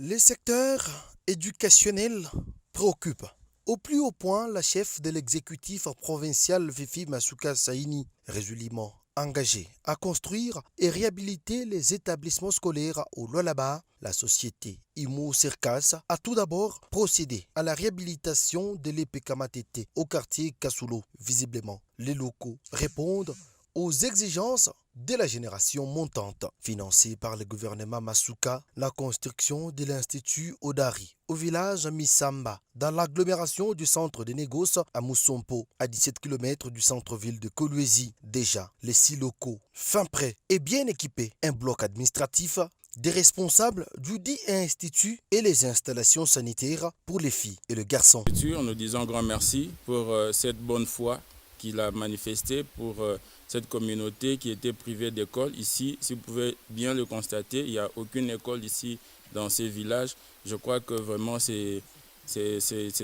Le secteur éducationnel préoccupe. Au plus haut point, la chef de l'exécutif provincial Fifi Masuka Saini, résolument engagée à construire et réhabiliter les établissements scolaires au Lualaba, la société Imo Circas a tout d'abord procédé à la réhabilitation de l'EPKMATT au quartier Kasulo. Visiblement, les locaux répondent aux exigences de la génération montante. Financée par le gouvernement Masuka, la construction de l'Institut Odari au village Misamba, dans l'agglomération du centre de négoce à Moussompo, à 17 km du centre-ville de Kolwezi. Déjà, les 6 locaux, fin prêts et bien équipés, un bloc administratif, des responsables du dit institut et les installations sanitaires pour les filles et le garçon. Nous disons grand merci pour cette bonne foi qu'il a manifestée pour cette communauté qui était privée d'école. Ici, si vous pouvez bien le constater, il n'y a aucune école ici dans ces villages. Je crois que vraiment c'est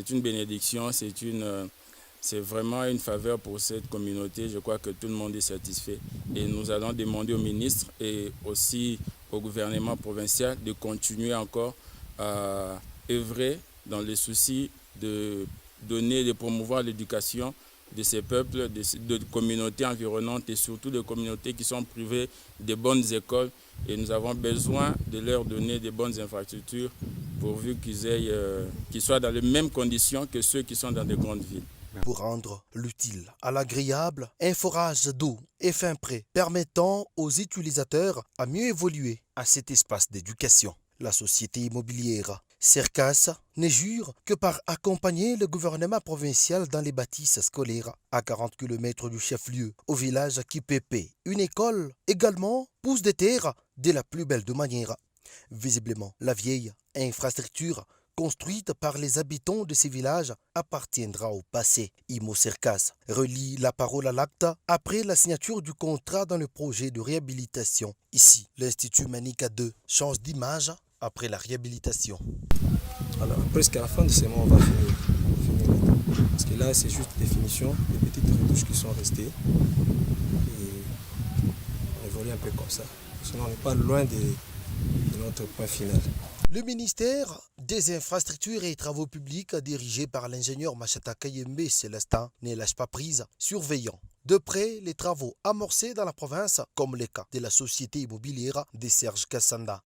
une bénédiction, c'est vraiment une faveur pour cette communauté. Je crois que tout le monde est satisfait. Et nous allons demander au ministre et aussi au gouvernement provincial de continuer encore à œuvrer dans les soucis de donner, de promouvoir l'éducation de ces peuples, de communautés environnantes et surtout de communautés qui sont privées de bonnes écoles. Et nous avons besoin de leur donner de bonnes infrastructures pourvu qu'ils soient dans les mêmes conditions que ceux qui sont dans des grandes villes. Pour rendre l'utile à l'agréable, un forage d'eau est fin prêt, permettant aux utilisateurs à mieux évoluer à cet espace d'éducation. La société immobilière Circas ne jure que par accompagner le gouvernement provincial dans les bâtisses scolaires à 40 km du chef-lieu, au village Kipepe. Une école également pousse des terres de la plus belle de manière. Visiblement, la vieille infrastructure construite par les habitants de ces villages appartiendra au passé. Imo Circas relie la parole à l'acte après la signature du contrat dans le projet de réhabilitation. Ici, l'Institut Manika 2 change d'image après la réhabilitation. Alors, presque à la fin de ce mois, on va finir. Parce que là, c'est juste des finitions, des petites retouches qui sont restées. Et on évolue un peu comme ça. Sinon, on n'est pas loin de notre point final. Le ministère des Infrastructures et Travaux Publics, dirigé par l'ingénieur Machata Kayembe Célestin, ne lâche pas prise, surveillant de près les travaux amorcés dans la province, comme le cas de la société immobilière de Serge Kassanda.